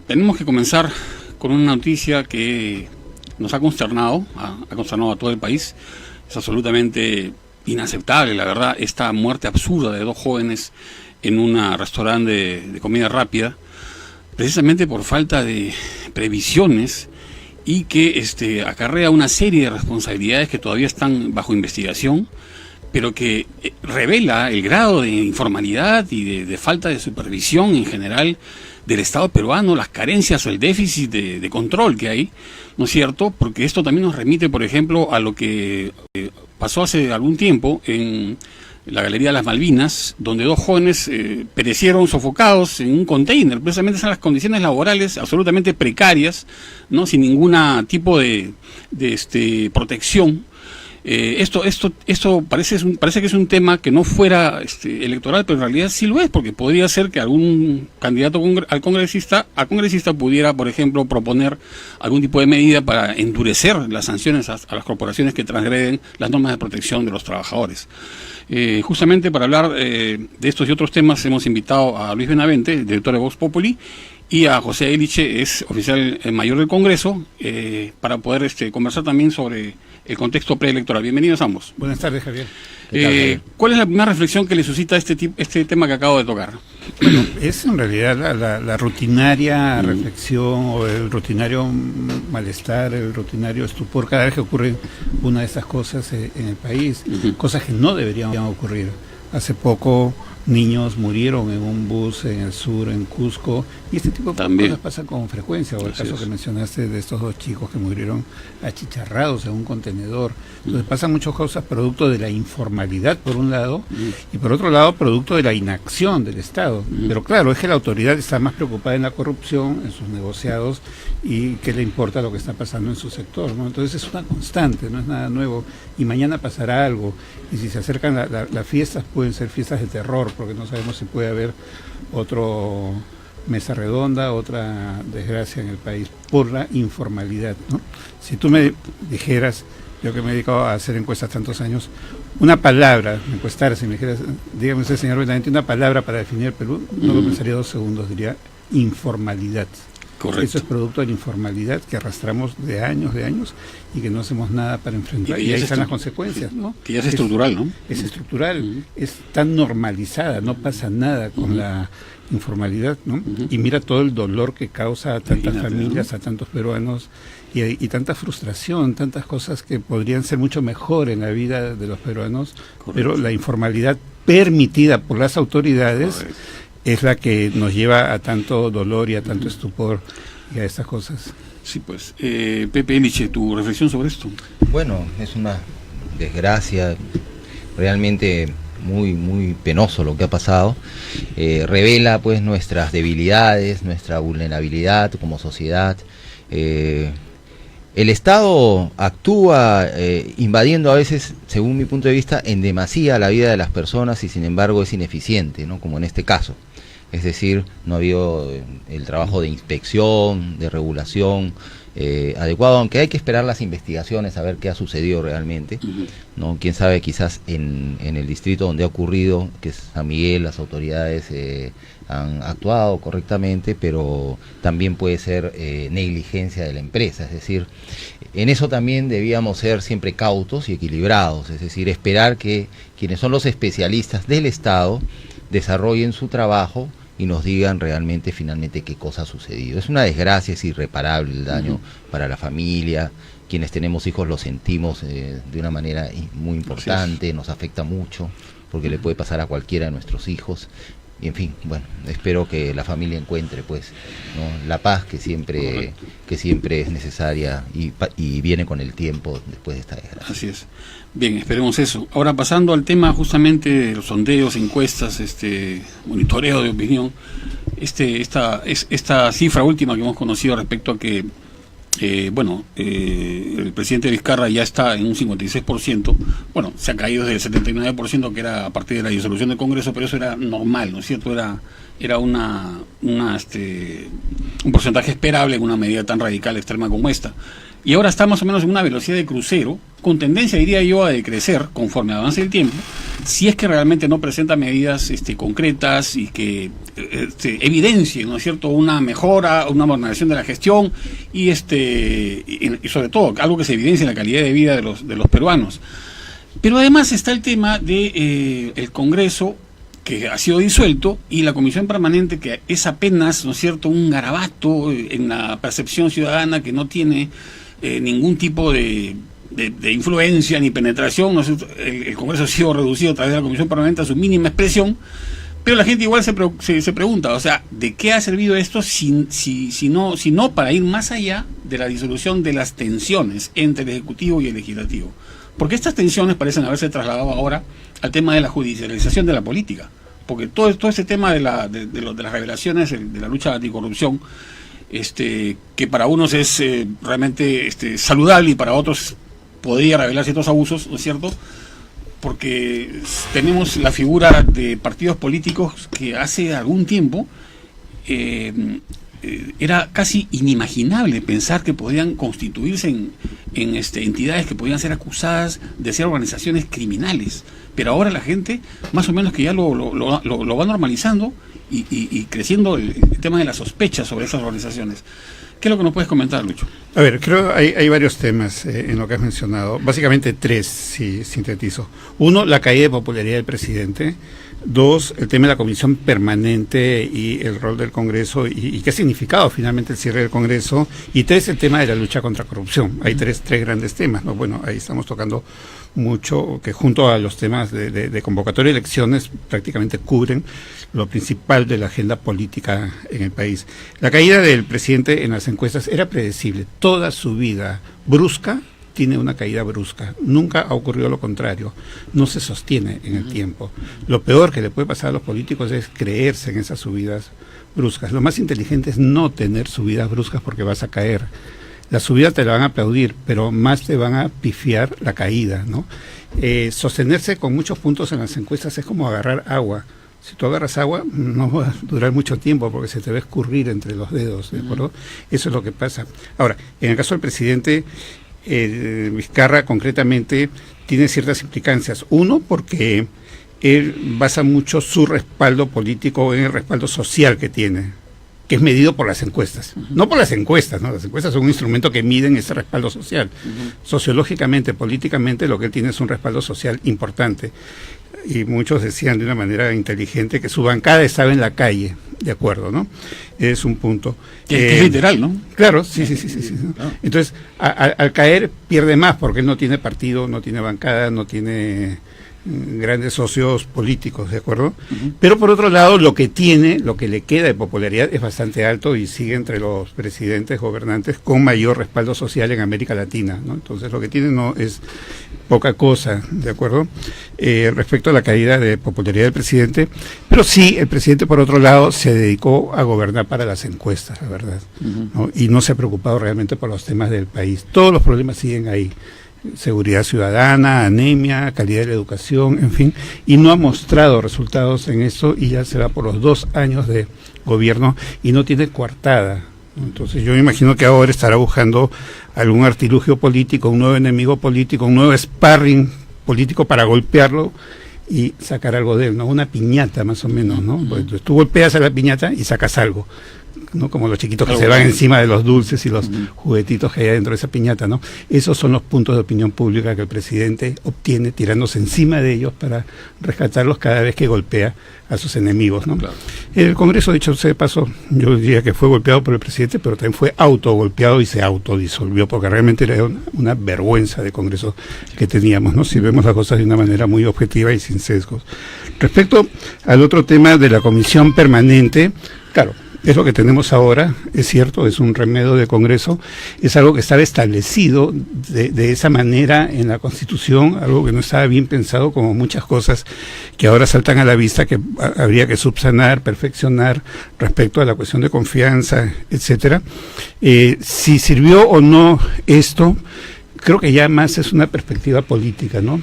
tenemos que comenzar con una noticia que nos ha consternado, ha consternado a todo el país. Es absolutamente inaceptable, la verdad, esta muerte absurda de dos jóvenes en un restaurante de comida rápida, precisamente por falta de previsiones, y que acarrea una serie de responsabilidades que todavía están bajo investigación, pero que revela el grado de informalidad y de falta de supervisión en general del Estado peruano, las carencias o el déficit de control que hay, ¿no es cierto? Porque esto también nos remite, por ejemplo, a lo que pasó hace algún tiempo en la Galería de las Malvinas, donde dos jóvenes perecieron sofocados en un container. Precisamente son las condiciones laborales absolutamente precarias, ¿no? Sin ningún tipo de protección. Esto parece que es un tema que no fuera electoral, pero en realidad sí lo es, porque podría ser que algún candidato a congresista pudiera, por ejemplo, proponer algún tipo de medida para endurecer las sanciones a las corporaciones que transgreden las normas de protección de los trabajadores. Justamente para hablar de estos y otros temas hemos invitado a Luis Benavente, director de Vox Populi, y a José Eliche, es oficial mayor del Congreso, para poder conversar también sobre el contexto preelectoral. Bienvenidos ambos. Buenas tardes, Javier. ¿Cuál es la primera reflexión que le suscita este tema que acabo de tocar? Bueno, es en realidad la rutinaria reflexión, o el rutinario malestar, el rutinario estupor cada vez que ocurre una de estas cosas en el país, cosas que no deberían ocurrir. Hace poco niños murieron en un bus en el sur, en Cusco, y este tipo de cosas pasa con frecuencia, o el caso que mencionaste de estos dos chicos que murieron achicharrados en un contenedor. Entonces pasan muchas cosas producto de la informalidad por un lado, y por otro lado producto de la inacción del Estado. Pero claro, es que la autoridad está más preocupada en la corrupción, en sus negociados, y qué le importa lo que está pasando en su sector, ¿no? Entonces es una constante, no es nada nuevo, y mañana pasará algo, y si se acercan las fiestas, pueden ser fiestas de terror, porque no sabemos si puede haber otro mesa redonda, otra desgracia en el país por la informalidad, ¿no? Si tú me dijeras, yo que me he dedicado a hacer encuestas tantos años, una palabra, encuestar, si me dijeras, dígame usted, señor Benavente, una palabra para definir el Perú, no lo pensaría 2 segundos, diría informalidad. Correcto. Eso es producto de la informalidad que arrastramos de años, y que no hacemos nada para enfrentar. Y ahí están las consecuencias, ¿no? Que ya es estructural, ¿no? Es estructural, es tan normalizada, no pasa nada con la informalidad, ¿no? Y mira todo el dolor que causa a tantas familias, a tantos peruanos, y tanta frustración, tantas cosas que podrían ser mucho mejor en la vida de los peruanos. Correcto. Pero la informalidad permitida por las autoridades es la que nos lleva a tanto dolor y a tanto estupor y a estas cosas. Sí, pues. Pepe Eliche, ¿tu reflexión sobre esto? Bueno, es una desgracia, realmente muy penoso lo que ha pasado. Revela pues nuestras debilidades, nuestra vulnerabilidad como sociedad. El Estado actúa invadiendo a veces, según mi punto de vista, en demasía la vida de las personas, y sin embargo es ineficiente, ¿no? Como en este caso. Es decir, no ha habido el trabajo de inspección, de regulación adecuado, aunque hay que esperar las investigaciones a ver qué ha sucedido realmente, ¿no? Quién sabe, quizás en el distrito donde ha ocurrido, que es San Miguel, las autoridades han actuado correctamente, pero también puede ser negligencia de la empresa. Es decir, en eso también debíamos ser siempre cautos y equilibrados, es decir, esperar que quienes son los especialistas del Estado desarrollen su trabajo y nos digan realmente finalmente qué cosa ha sucedido. Es una desgracia, es irreparable el daño para la familia. Quienes tenemos hijos lo sentimos de una manera muy importante, nos afecta mucho, porque le puede pasar a cualquiera de nuestros hijos. Y en fin, bueno, espero que la familia encuentre pues, ¿no?, la paz que siempre es necesaria y viene con el tiempo después de esta desgracia. Así es. Bien, esperemos eso. Ahora, pasando al tema justamente de los sondeos, encuestas, monitoreo de opinión, esta cifra última que hemos conocido respecto a que el presidente Vizcarra ya está en un 56%, bueno, se ha caído desde el 79% que era a partir de la disolución del Congreso, pero eso era normal, ¿no es cierto? Era un porcentaje esperable en una medida tan radical, extrema como esta. Y ahora está más o menos en una velocidad de crucero, con tendencia, diría yo, a decrecer conforme avance el tiempo, si es que realmente no presenta medidas concretas y que evidencien, ¿no es cierto?, una mejora, una modernización de la gestión y sobre todo algo que se evidencie en la calidad de vida de los peruanos. Pero además está el tema de el Congreso, que ha sido disuelto, y la Comisión Permanente, que es apenas, ¿no es cierto?, un garabato en la percepción ciudadana, que no tiene ningún tipo de influencia ni penetración, ¿no es cierto? El Congreso ha sido reducido a través de la Comisión Permanente a su mínima expresión, pero la gente igual se pregunta, o sea, ¿de qué ha servido esto si no para ir más allá de la disolución de las tensiones entre el Ejecutivo y el Legislativo? Porque estas tensiones parecen haberse trasladado ahora al tema de la judicialización de la política, porque todo este tema de las revelaciones de la lucha anticorrupción, que para unos es realmente saludable y para otros podría revelar ciertos abusos, ¿no es cierto?, porque tenemos la figura de partidos políticos que hace algún tiempo era casi inimaginable pensar que podían constituirse en entidades que podían ser acusadas de ser organizaciones criminales, pero ahora la gente más o menos que ya lo va normalizando y creciendo el tema de la sospecha sobre esas organizaciones. ¿Qué es lo que nos puedes comentar, Lucho? A ver, creo que hay varios temas en lo que has mencionado, básicamente 3, si sintetizo. 1, la caída de popularidad del presidente. 2, el tema de la Comisión Permanente y el rol del Congreso y qué ha significado finalmente el cierre del Congreso. Y 3, el tema de la lucha contra corrupción. Hay tres grandes temas, ¿no? Bueno, ahí estamos tocando mucho, que junto a los temas de convocatoria de elecciones prácticamente cubren lo principal de la agenda política en el país. La caída del presidente en las encuestas era predecible. Toda su vida brusca tiene una caída brusca. Nunca ha ocurrido lo contrario. No se sostiene en el tiempo. Lo peor que le puede pasar a los políticos es creerse en esas subidas bruscas. Lo más inteligente es no tener subidas bruscas porque vas a caer. Las subidas te la van a aplaudir, pero más te van a pifiar la caída, ¿no? Sostenerse con muchos puntos en las encuestas es como agarrar agua. Si tú agarras agua, no va a durar mucho tiempo porque se te va a escurrir entre los dedos, ¿de acuerdo? Eso es lo que pasa. Ahora, en el caso del presidente Vizcarra, concretamente, tiene ciertas implicancias. 1, porque él basa mucho su respaldo político en el respaldo social que tiene, que es medido por las encuestas. No por las encuestas, ¿no? Las encuestas son un instrumento que miden ese respaldo social. Sociológicamente, políticamente, lo que él tiene es un respaldo social importante. Y muchos decían de una manera inteligente que su bancada estaba en la calle, de acuerdo, ¿no? Es un punto. Que es literal, ¿no? Claro, sí. ¿no? Claro. Entonces, al caer, pierde más, porque él no tiene partido, no tiene bancada, no tiene grandes socios políticos, ¿de acuerdo? Pero por otro lado, lo que le queda de popularidad es bastante alto y sigue entre los presidentes, gobernantes con mayor respaldo social en América Latina, ¿no? Entonces, lo que tiene no es poca cosa, ¿de acuerdo? Respecto a la caída de popularidad del presidente, pero sí, el presidente, por otro lado, se dedicó a gobernar para las encuestas, la verdad, ¿no? Y no se ha preocupado realmente por los temas del país. Todos los problemas siguen ahí. Seguridad ciudadana, anemia, calidad de la educación, en fin, y no ha mostrado resultados en eso y ya se va por los 2 años de gobierno y no tiene coartada. Entonces yo me imagino que ahora estará buscando algún artilugio político, un nuevo enemigo político, un nuevo sparring político para golpearlo y sacar algo de él, ¿no? Una piñata más o menos, ¿no? Pues tú golpeas a la piñata y sacas algo, ¿no? Como los chiquitos que se van encima de los dulces y los juguetitos que hay dentro de esa piñata, ¿no? Esos son los puntos de opinión pública que el presidente obtiene tirándose encima de ellos para rescatarlos cada vez que golpea a sus enemigos, ¿no? Claro. El Congreso, dicho sea de paso, yo diría que fue golpeado por el presidente, pero también fue autogolpeado y se autodisolvió, porque realmente era una vergüenza de Congreso que teníamos, ¿no? Si vemos las cosas de una manera muy objetiva y sin sesgos. Respecto al otro tema de la Comisión Permanente, claro, es lo que tenemos ahora, es cierto, es un remedio de Congreso, es algo que estaba establecido de esa manera en la Constitución, algo que no estaba bien pensado, como muchas cosas que ahora saltan a la vista, que habría que subsanar, perfeccionar respecto a la cuestión de confianza, etcétera. Si sirvió o no esto, creo que ya más es una perspectiva política, ¿no?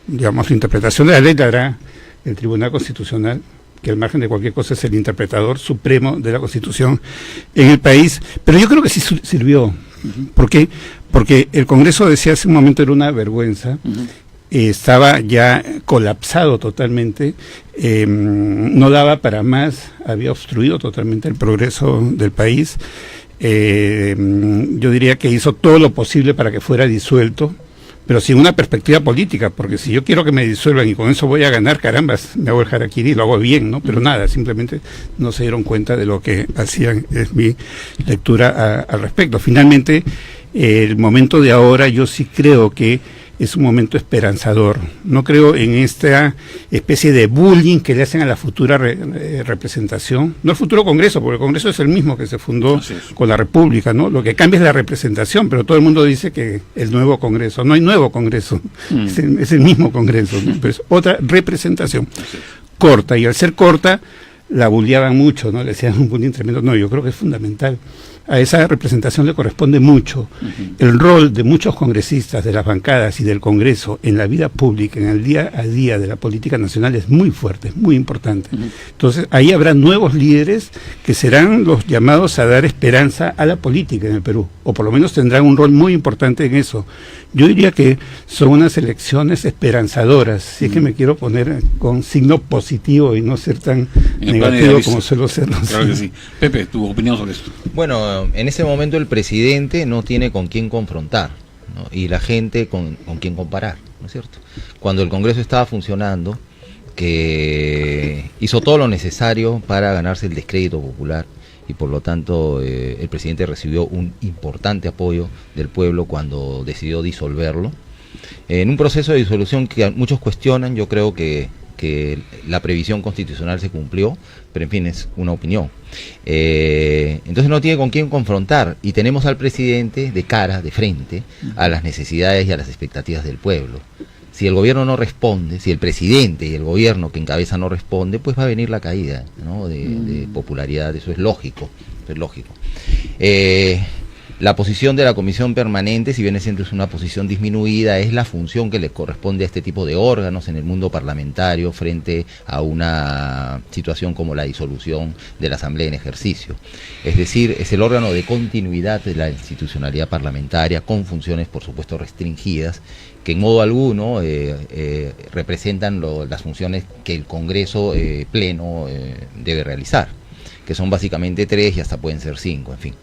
Digamos, la interpretación de la ley la hará el Tribunal Constitucional, que al margen de cualquier cosa es el interpretador supremo de la Constitución en el país, pero yo creo que sí sirvió. ¿Por qué? porque el Congreso, decía hace un momento, era una vergüenza. Estaba ya colapsado totalmente, no daba para más, había obstruido totalmente el progreso del país. Yo diría que hizo todo lo posible para que fuera disuelto, pero sin una perspectiva política, porque si yo quiero que me disuelvan y con eso voy a ganar, carambas, me hago el harakiri y lo hago bien, ¿no? Pero nada, simplemente no se dieron cuenta de lo que hacían, es mi lectura al respecto. Finalmente, el momento de ahora yo sí creo que es un momento esperanzador. No creo en esta especie de bullying que le hacen a la futura representación, no el futuro Congreso, porque el Congreso es el mismo que se fundó con la República, ¿no? Lo que cambia es la representación, pero todo el mundo dice que el nuevo Congreso, no hay nuevo Congreso, es el mismo Congreso, ¿no? Pero es otra representación corta, y al ser corta la bulleaban mucho, ¿no? Le decían un bullying tremendo. No, yo creo que es fundamental. A esa representación le corresponde mucho. El rol de muchos congresistas, de las bancadas y del Congreso en la vida pública, en el día a día de la política nacional, es muy fuerte, es muy importante. Entonces, ahí habrá nuevos líderes que serán los llamados a dar esperanza a la política en el Perú, o por lo menos tendrán un rol muy importante en eso. Yo diría que son unas elecciones esperanzadoras, si es que me quiero poner con signo positivo y no ser tan negativo como suelo ser. Claro que sí. Pepe, tu opinión sobre esto. Bueno, en ese momento el presidente no tiene con quién confrontar, ¿no? Y la gente con quién comparar, ¿no es cierto? Cuando el Congreso estaba funcionando, que hizo todo lo necesario para ganarse el descrédito popular, y por lo tanto el presidente recibió un importante apoyo del pueblo cuando decidió disolverlo. En un proceso de disolución que muchos cuestionan, yo creo que la previsión constitucional se cumplió, pero en fin, es una opinión. Entonces no tiene con quién confrontar, y tenemos al presidente de cara, de frente, a las necesidades y a las expectativas del pueblo. Si el gobierno no responde, si el presidente y el gobierno que encabeza no responde, pues va a venir la caída, ¿no? de popularidad. Eso es lógico, eso es lógico. La posición de la comisión permanente, si bien es una posición disminuida, es la función que le corresponde a este tipo de órganos en el mundo parlamentario frente a una situación como la disolución de la Asamblea en ejercicio. Es decir, es el órgano de continuidad de la institucionalidad parlamentaria, con funciones, por supuesto, restringidas, que en modo alguno representan las funciones que el Congreso pleno debe realizar, que son básicamente 3 y hasta pueden ser 5, en fin.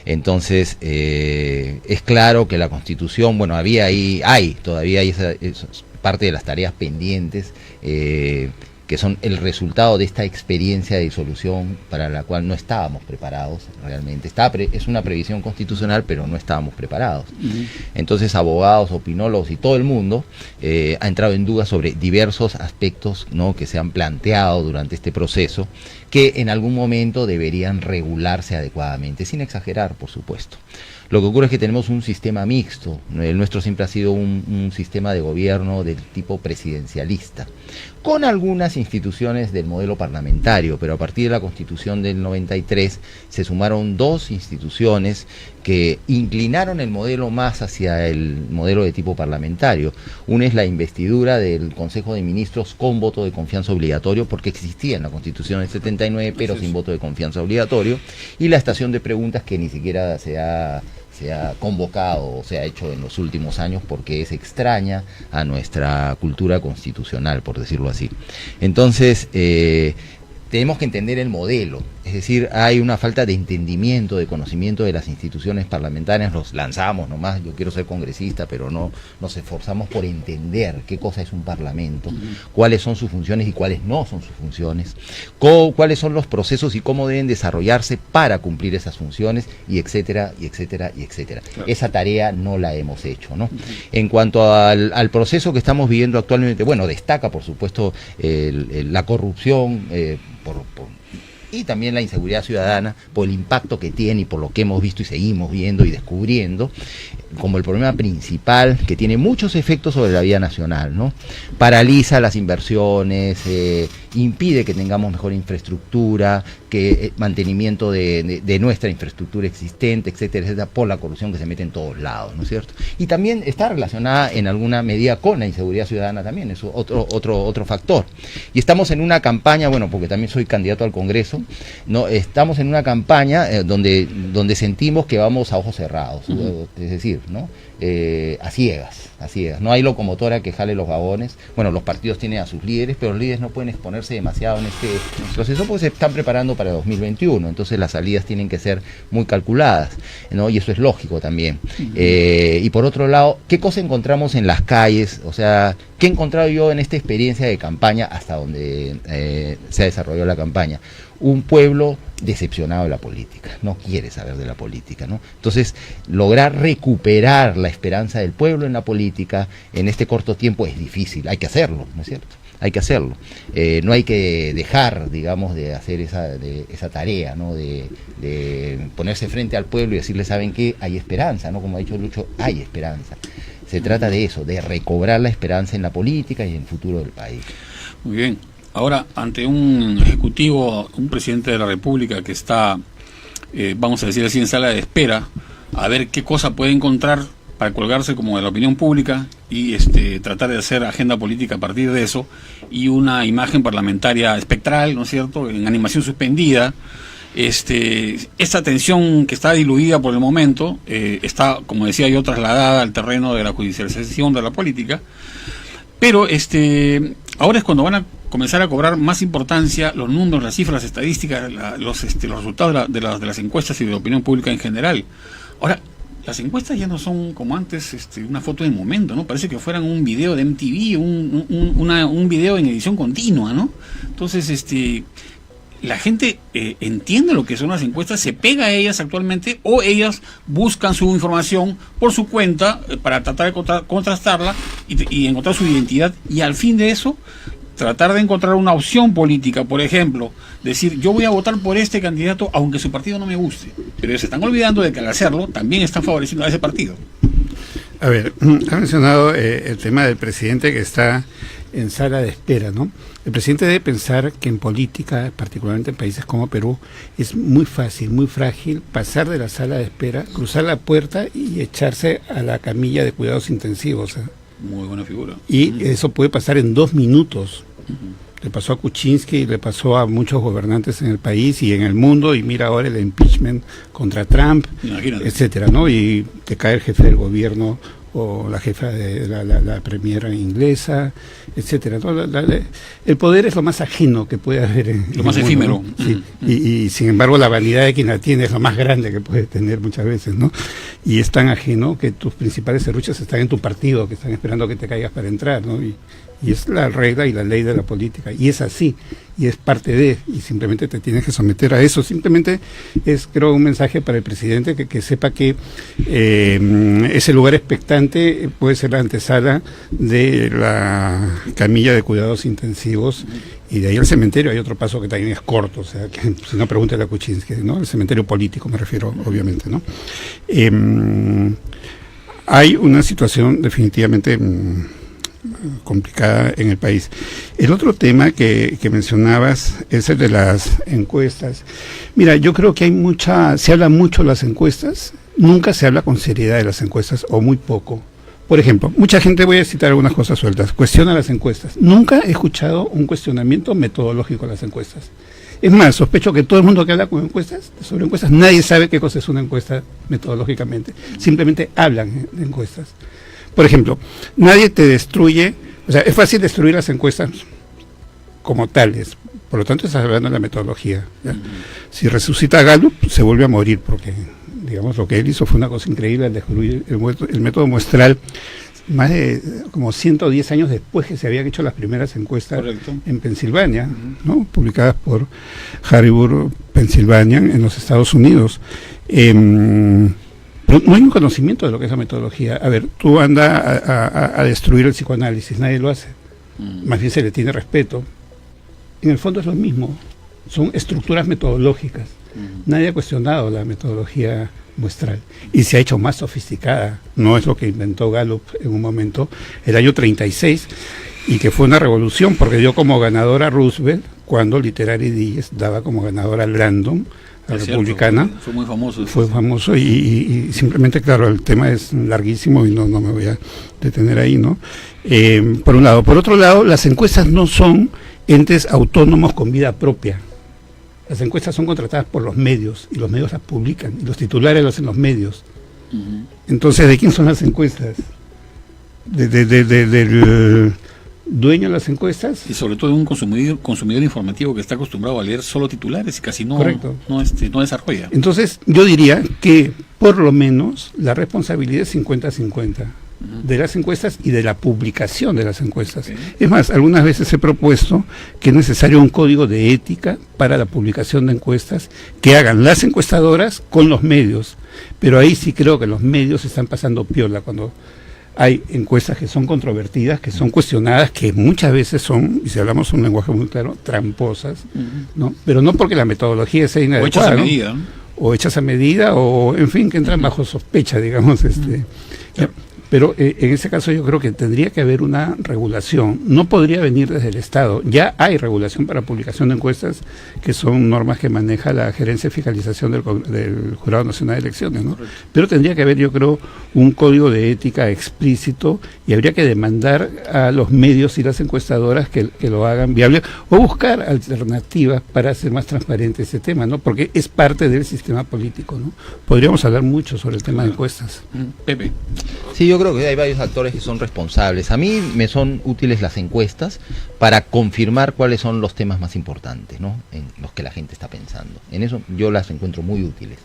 Entonces, es claro que la Constitución, bueno, todavía hay parte de las tareas pendientes, que son el resultado de esta experiencia de disolución para la cual no estábamos preparados realmente. Es una previsión constitucional, pero no estábamos preparados. Entonces, abogados, opinólogos y todo el mundo ha entrado en duda sobre diversos aspectos, ¿no?, que se han planteado durante este proceso, que en algún momento deberían regularse adecuadamente, sin exagerar, por supuesto. Lo que ocurre es que tenemos un sistema mixto. El nuestro siempre ha sido un sistema de gobierno del tipo presidencialista, con algunas instituciones del modelo parlamentario, pero a partir de la Constitución del 93 se sumaron 2 instituciones que inclinaron el modelo más hacia el modelo de tipo parlamentario. Una es la investidura del Consejo de Ministros con voto de confianza obligatorio, porque existía en la Constitución del 79, pero sin voto de confianza obligatorio, y la estación de preguntas, que ni siquiera se ha convocado o se ha hecho en los últimos años, porque es extraña a nuestra cultura constitucional, por decirlo así. Entonces, tenemos que entender el modelo, es decir, hay una falta de entendimiento, de conocimiento de las instituciones parlamentarias. Nos lanzamos nomás, yo quiero ser congresista, pero no nos esforzamos por entender qué cosa es un parlamento, cuáles son sus funciones y cuáles no son sus funciones, cuáles son los procesos y cómo deben desarrollarse para cumplir esas funciones, y etcétera, y etcétera, y etcétera. Claro. Esa tarea no la hemos hecho, ¿no? En cuanto al proceso que estamos viviendo actualmente, bueno, destaca, por supuesto, la corrupción, y también la inseguridad ciudadana, por el impacto que tiene y por lo que hemos visto y seguimos viendo y descubriendo, como el problema principal, que tiene muchos efectos sobre la vida nacional, ¿no? Paraliza las inversiones, impide que tengamos mejor infraestructura, que mantenimiento de nuestra infraestructura existente, etcétera, etcétera, por la corrupción que se mete en todos lados, ¿no es cierto? Y también está relacionada en alguna medida con la inseguridad ciudadana también, es otro factor. Y estamos en una campaña, bueno, porque también soy candidato al Congreso, ¿no? Estamos en una campaña donde sentimos que vamos a ojos cerrados, es decir, ¿no? A ciegas, no hay locomotora que jale los vagones. Bueno, los partidos tienen a sus líderes, pero los líderes no pueden exponerse demasiado en este proceso porque se están preparando para 2021, entonces las salidas tienen que ser muy calculadas, ¿no? Y eso es lógico también. Y por otro lado, ¿qué cosa encontramos en las calles? O sea, ¿qué he encontrado yo en esta experiencia de campaña hasta donde se ha desarrollado la campaña? Un pueblo decepcionado de la política, no quiere saber de la política, ¿no? Entonces, lograr recuperar la esperanza del pueblo en la política en este corto tiempo es difícil, hay que hacerlo, ¿no es cierto? Hay que hacerlo. No hay que dejar, digamos, de hacer esa tarea, ¿no? De ponerse frente al pueblo y decirle, ¿saben qué? Hay esperanza, ¿no? Como ha dicho Lucho, hay esperanza. Se trata de eso, de recobrar la esperanza en la política y en el futuro del país. Muy bien. Ahora, ante un ejecutivo, un presidente de la República que está, vamos a decir así, en sala de espera, a ver qué cosa puede encontrar para colgarse como de la opinión pública y tratar de hacer agenda política a partir de eso, y una imagen parlamentaria espectral, ¿no es cierto?, en animación suspendida. Esta tensión que está diluida por el momento está, como decía yo, trasladada al terreno de la judicialización de la política, pero ahora es cuando van a comenzar a cobrar más importancia los números, las cifras, las estadísticas, los resultados de las encuestas y de la opinión pública en general. Ahora, las encuestas ya no son como antes una foto de momento, ¿no? Parece que fueran un video de MTV, un video en edición continua, ¿no? Entonces, la gente entiende lo que son las encuestas, se pega a ellas actualmente, o ellas buscan su información por su cuenta para tratar de contrastarla y encontrar su identidad, y al fin de eso tratar de encontrar una opción política. Por ejemplo, decir, yo voy a votar por este candidato aunque su partido no me guste, pero se están olvidando de que al hacerlo también están favoreciendo a ese partido. A ver, ha mencionado el tema del presidente que está en sala de espera, ¿no? El presidente debe pensar que en política, particularmente en países como Perú, es muy fácil, muy frágil pasar de la sala de espera, cruzar la puerta y echarse a la camilla de cuidados intensivos. Muy buena figura. Y eso puede pasar en 2 minutos. Le pasó a Kuczynski, le pasó a muchos gobernantes en el país y en el mundo, y mira ahora el impeachment contra Trump, etcétera, ¿no? Y te cae el jefe del gobierno o la jefa de la premiera inglesa, etcétera, ¿no? El poder es lo más ajeno que puede haber lo más efímero, ¿no? Sí. Y sin embargo la vanidad de quien la tiene es lo más grande que puede tener muchas veces, ¿no? Y es tan ajeno que tus principales serruchas están en tu partido, que están esperando que te caigas para entrar, ¿no? Y es la regla y la ley de la política, y es así, y es parte de, y simplemente te tienes que someter a eso. Simplemente es, creo, un mensaje para el presidente que sepa que ese lugar expectante puede ser la antesala de la camilla de cuidados intensivos, y de ahí al cementerio hay otro paso que también es corto, o sea, que si no, pregúntale a Kuczynski, ¿no? El cementerio político me refiero, obviamente, ¿no? Hay una situación definitivamente complicada en el país. El otro tema que mencionabas es el de las encuestas. Mira, yo creo que se habla mucho de las encuestas, nunca se habla con seriedad de las encuestas, o muy poco. Por ejemplo, mucha gente, voy a citar algunas cosas sueltas, cuestiona las encuestas. Nunca he escuchado un cuestionamiento metodológico a las encuestas. Es más, sospecho que todo el mundo que habla sobre encuestas, nadie sabe qué cosa es una encuesta metodológicamente. Simplemente hablan de encuestas. Por ejemplo, nadie te destruye, o sea, es fácil destruir las encuestas como tales, por lo tanto estás hablando de la metodología, ¿ya? Si resucita Gallup, se vuelve a morir, porque, digamos, lo que él hizo fue una cosa increíble al destruir el método muestral, más de como 110 años después que se habían hecho las primeras encuestas. Correcto. En Pensilvania, ¿no? Publicadas por Harrisburg, Pensilvania, en los Estados Unidos. Pero no hay un conocimiento de lo que es la metodología. A ver, tú andas a destruir el psicoanálisis, nadie lo hace. Más bien se le tiene respeto. En el fondo es lo mismo, son estructuras metodológicas. Nadie ha cuestionado la metodología muestral y se ha hecho más sofisticada. No es lo que inventó Gallup en un momento, el año 36, y que fue una revolución porque dio como ganador a Roosevelt cuando Literary Díez daba como ganador al Random, a la Republicana. Fue muy famoso. Fue famoso y simplemente, claro, el tema es larguísimo y no me voy a detener ahí, ¿no? Por un lado. Por otro lado, las encuestas no son entes autónomos con vida propia. Las encuestas son contratadas por los medios y los medios las publican y los titulares los hacen los medios. Entonces, ¿de quién son las encuestas? Del dueño de las encuestas. Y sobre todo de un consumidor informativo que está acostumbrado a leer solo titulares y casi no desarrolla. Entonces, yo diría que por lo menos la responsabilidad es 50-50 de las encuestas y de la publicación de las encuestas. Okay. Es más, algunas veces he propuesto que es necesario un código de ética para la publicación de encuestas que hagan las encuestadoras con los medios, pero ahí sí creo que los medios están pasando piola cuando hay encuestas que son controvertidas, que son cuestionadas, que muchas veces son, y si hablamos un lenguaje muy claro, tramposas, ¿no? Pero no porque la metodología sea inadecuada, o hechas a medida, ¿no? O hechas a medida, o en fin, que entran bajo sospecha, digamos, Claro. Pero en ese caso yo creo que tendría que haber una regulación. No podría venir desde el Estado. Ya hay regulación para publicación de encuestas, que son normas que maneja la Gerencia de Fiscalización del Jurado Nacional de Elecciones, ¿no? Pero tendría que haber, yo creo, un código de ética explícito y habría que demandar a los medios y las encuestadoras que lo hagan viable o buscar alternativas para hacer más transparente ese tema, ¿no? Porque es parte del sistema político, ¿no? Podríamos hablar mucho sobre el tema de encuestas. Pepe. Sí, yo creo que hay varios actores que son responsables. A mí me son útiles las encuestas para confirmar cuáles son los temas más importantes, ¿no? En los que la gente está pensando. En eso yo las encuentro muy útiles.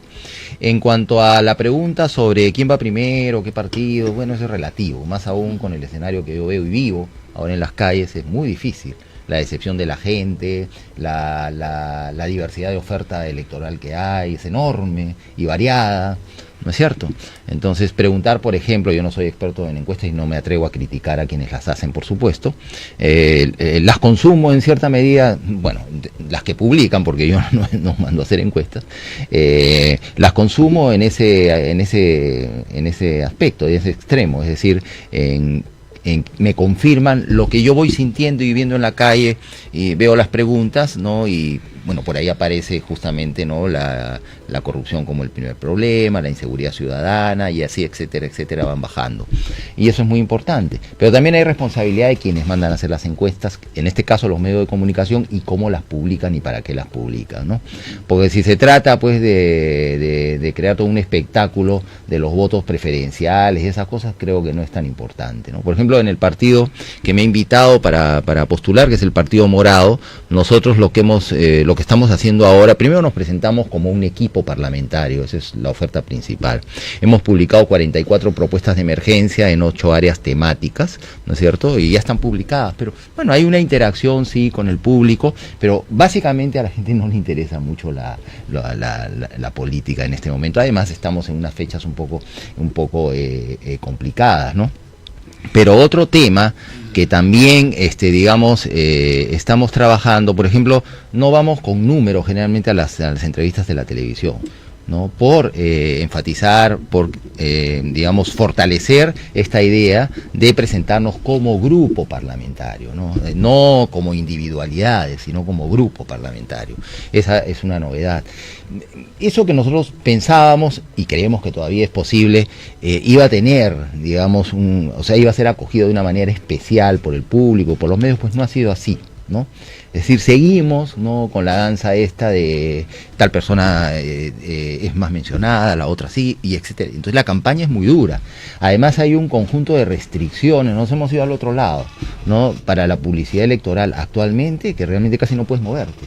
En cuanto a la pregunta sobre quién va primero, qué partido, bueno, eso es relativo. Más aún con el escenario que yo veo y vivo ahora en las calles, es muy difícil. La decepción de la gente, la diversidad de oferta electoral que hay, es enorme y variada, ¿no es cierto? Entonces, preguntar, por ejemplo, yo no soy experto en encuestas y no me atrevo a criticar a quienes las hacen, por supuesto, las consumo en cierta medida, bueno, las que publican, porque yo no mando a hacer encuestas, las consumo en ese aspecto, en ese extremo, es decir, me confirman lo que yo voy sintiendo y viendo en la calle, y veo las preguntas, ¿no? Y bueno, por ahí aparece justamente, ¿no?, la corrupción como el primer problema, la inseguridad ciudadana y así, etcétera, etcétera, van bajando. Y eso es muy importante. Pero también hay responsabilidad de quienes mandan a hacer las encuestas, en este caso los medios de comunicación, y cómo las publican y para qué las publican, ¿no? Porque si se trata, pues, de crear todo un espectáculo de los votos preferenciales y esas cosas, creo que no es tan importante, ¿no? Por ejemplo, en el partido que me ha invitado para postular, que es el Partido Morado, nosotros lo que estamos haciendo ahora, primero nos presentamos como un equipo parlamentario, esa es la oferta principal. Hemos publicado 44 propuestas de emergencia en 8 áreas temáticas, ¿no es cierto? Y ya están publicadas, pero bueno, hay una interacción, sí, con el público, pero básicamente a la gente no le interesa mucho la política en este momento. Además, estamos en unas fechas un poco complicadas, ¿no? Pero otro tema que también, digamos, estamos trabajando, por ejemplo, no vamos con números generalmente a las entrevistas de la televisión, ¿no? Por enfatizar, por, digamos, fortalecer esta idea de presentarnos como grupo parlamentario, ¿no? No como individualidades, sino como grupo parlamentario. Esa es una novedad. Eso que nosotros pensábamos y creemos que todavía es posible, iba a tener, digamos, iba a ser acogido de una manera especial por el público, por los medios, pues no ha sido así, ¿no? Es decir, seguimos, ¿no?, con la danza esta de tal persona es más mencionada, la otra sí, y etcétera. Entonces la campaña es muy dura. Además hay un conjunto de restricciones, nos hemos ido al otro lado, ¿no?, para la publicidad electoral actualmente, que realmente casi no puedes moverte.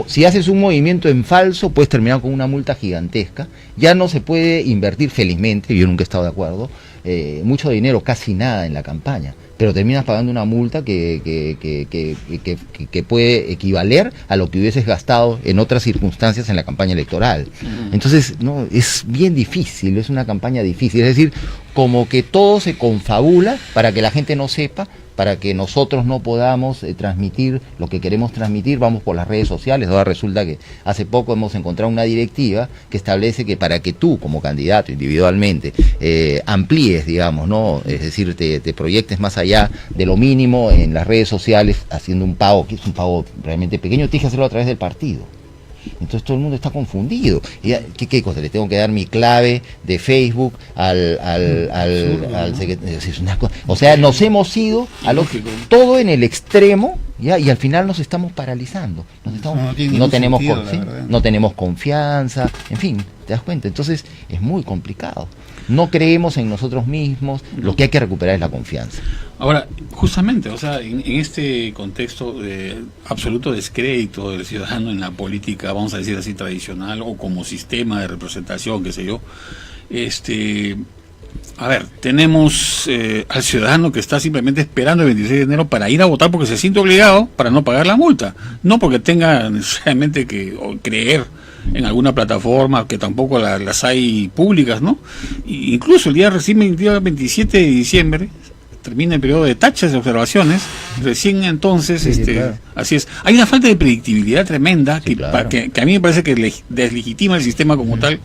Si haces un movimiento en falso, puedes terminar con una multa gigantesca. Ya no se puede invertir, felizmente, yo nunca he estado de acuerdo, mucho dinero, casi nada en la campaña, pero terminas pagando una multa que puede equivaler a lo que hubieses gastado en otras circunstancias en la campaña electoral. Entonces, no, es bien difícil, es una campaña difícil, es decir, como que todo se confabula para que la gente no sepa para que nosotros no podamos transmitir lo que queremos transmitir, vamos por las redes sociales. Ahora resulta que hace poco hemos encontrado una directiva que establece que para que tú, como candidato individualmente, amplíes, digamos, ¿no? Es decir, te proyectes más allá de lo mínimo en las redes sociales, haciendo un pago, que es un pago realmente pequeño, tienes que hacerlo a través del partido. Entonces todo el mundo está confundido. ¿Qué cosa? ¿Le tengo que dar mi clave de Facebook al secretario? O sea, nos hemos ido todo en el extremo, ¿ya? Y al final nos estamos paralizando. No tenemos confianza, en fin, ¿te das cuenta? Entonces es muy complicado. No creemos en nosotros mismos, lo que hay que recuperar es la confianza. Ahora, justamente, o sea, en este contexto de absoluto descrédito del ciudadano en la política, vamos a decir así, tradicional, o como sistema de representación, qué sé yo, a ver, tenemos al ciudadano que está simplemente esperando el 26 de enero para ir a votar porque se siente obligado para no pagar la multa, no porque tenga necesariamente que creer en alguna plataforma, que tampoco las hay públicas, ¿no? Incluso el día 27 de diciembre termina el periodo de tachas de observaciones, recién entonces, claro. Así es, hay una falta de predictibilidad tremenda, sí, claro, que a mí me parece que deslegitima el sistema como tal,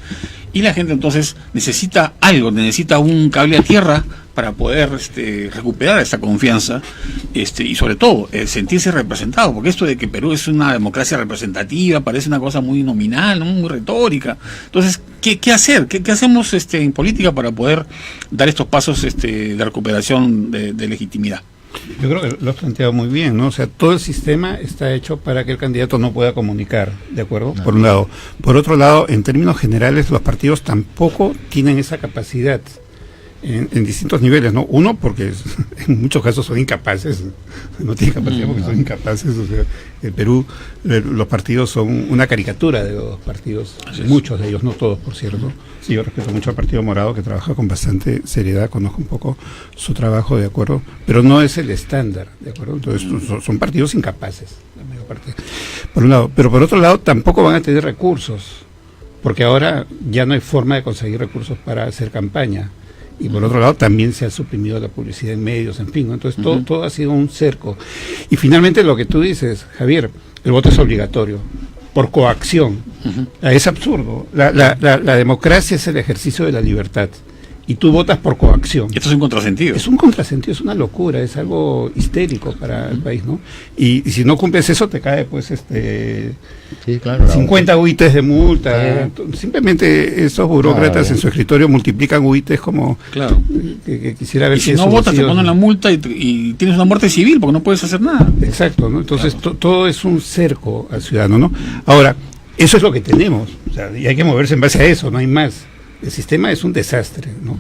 y la gente entonces necesita algo, necesita un cable a tierra para poder recuperar esa confianza, y sobre todo sentirse representado, porque esto de que Perú es una democracia representativa parece una cosa muy nominal, ¿no? Muy retórica. Entonces, ¿qué hacer? ¿Qué hacemos en política para poder dar estos pasos de recuperación de legitimidad? Yo creo que lo has planteado muy bien, ¿no? O sea, todo el sistema está hecho para que el candidato no pueda comunicar, ¿de acuerdo? No. Por un lado. Por otro lado, en términos generales, los partidos tampoco tienen esa capacidad en distintos niveles, ¿no? Uno, porque en muchos casos son incapaces, no tienen capacidad porque son incapaces. O sea, en Perú los partidos son una caricatura de los partidos, muchos de ellos, no todos, por cierto. Sí, yo respeto mucho al Partido Morado, que trabaja con bastante seriedad, conozco un poco su trabajo, ¿de acuerdo? Pero no es el estándar, ¿de acuerdo? Entonces son partidos incapaces, la mayor parte, por un lado. Pero por otro lado, tampoco van a tener recursos, porque ahora ya no hay forma de conseguir recursos para hacer campaña. Y por otro lado también se ha suprimido la publicidad en medios, en fin, ¿no? Entonces todo ha sido un cerco. Y finalmente lo que tú dices, Javier, el voto es obligatorio, por coacción. Es absurdo. La democracia es el ejercicio de la libertad. Y tú votas por coacción. Esto es un contrasentido. Es un contrasentido, es una locura, es algo histérico para el país, ¿no? Y si no cumples eso, te cae, pues, sí, claro, 50 UITs de multa. Simplemente esos burócratas en su escritorio multiplican UITs como... Claro. Que quisiera ver y si no votas, te ponen la multa y tienes una muerte civil porque no puedes hacer nada. Exacto, ¿no? Entonces, claro, todo es un cerco al ciudadano, ¿no? Ahora, eso es lo que tenemos, o sea, y hay que moverse en base a eso, no hay más. El sistema es un desastre, ¿no?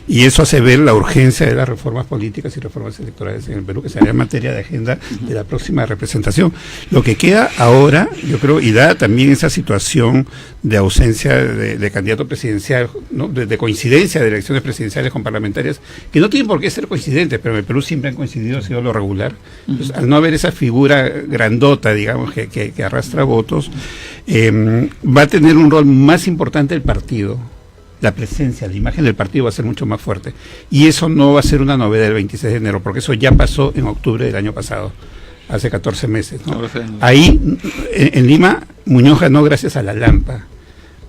Y eso hace ver la urgencia de las reformas políticas y reformas electorales en el Perú, que será materia de agenda de la próxima representación. Lo que queda ahora, yo creo, y da también esa situación de ausencia de candidato presidencial, ¿no? de coincidencia de elecciones presidenciales con parlamentarias, que no tienen por qué ser coincidentes, pero en el Perú siempre han coincidido, ha sido lo regular. Entonces, al no haber esa figura grandota, digamos, que arrastra votos, va a tener un rol más importante el partido. La presencia, la imagen del partido va a ser mucho más fuerte. Y eso no va a ser una novedad del 26 de enero, porque eso ya pasó en octubre del año pasado, hace 14 meses, ¿no? Ahí, en Lima, Muñoz ganó gracias a la Lampa.